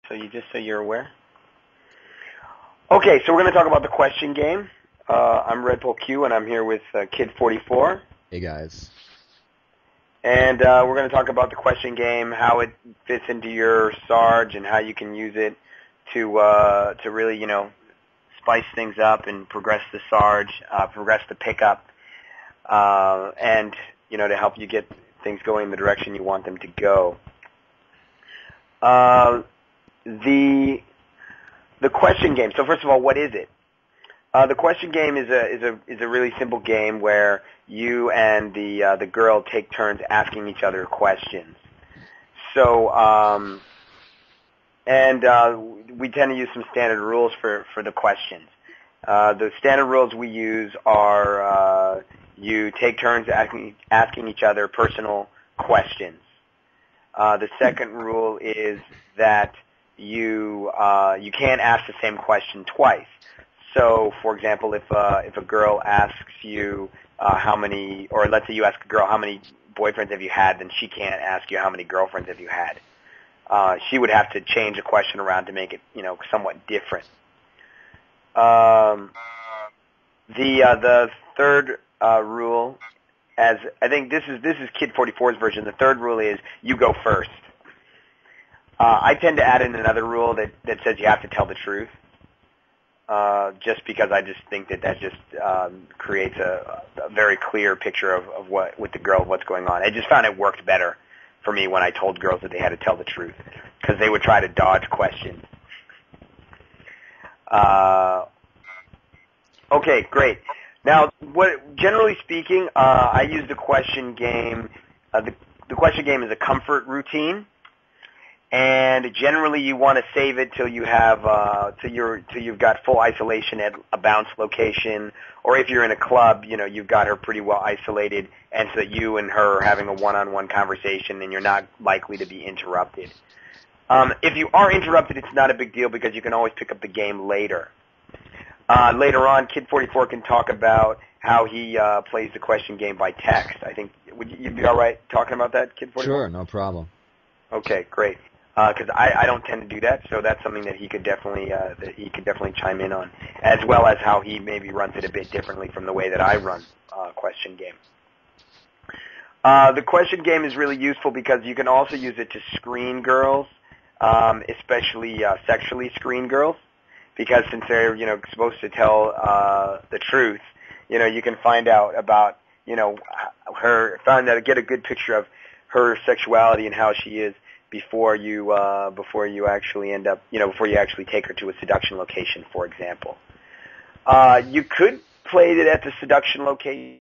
So you're aware. Okay, so we're going to talk about the question game. I'm Red Bull Q, and I'm here with Kid 44. Hey guys. And we're going to talk about the question game, how it fits into your Sarge, and how you can use it to really, spice things up and progress the Sarge, progress the pickup, and to help you get things going in the direction you want them to go. The question game. So first of all, what is it? The question game is a really simple game where you and the girl take turns asking each other questions. So we tend to use some standard rules for the questions. The standard rules we use are you take turns asking each other personal questions. The second rule is that you can't ask the same question twice. So, for example, if a girl asks you how many, or let's say you ask a girl how many boyfriends have you had, then she can't ask you how many girlfriends have you had. She would have to change a question around to make it, somewhat different. The third rule, as I think this is Kid 44's version. The third rule is you go first. I tend to add in another rule that says you have to tell the truth. Just because I just think that just creates a very clear picture of what with the girl, what's going on. I just found it worked better for me when I told girls that they had to tell the truth, because they would try to dodge questions. Okay, great. Now, generally speaking, I use the question game. The question game is a comfort routine. And generally, you want to save it till you have till you've got full isolation at a bounce location, or if you're in a club, you've got her pretty well isolated, and so that you and her are having a one-on-one conversation, and you're not likely to be interrupted. If you are interrupted, it's not a big deal because you can always pick up the game later. Later on, Kid 44 can talk about how he plays the question game by text. I think would you be all right talking about that, Kid 44? Sure, no problem. Okay, great. Because I don't tend to do that, so that's something that he could definitely chime in on, as well as how he maybe runs it a bit differently from the way that I run question game. The question game is really useful because you can also use it to screen girls, especially sexually screen girls, because since they're supposed to tell the truth, you can find out about her, get a good picture of her sexuality and how she is before you actually end up, before you actually take her to a seduction location, for example. You could play it at the seduction location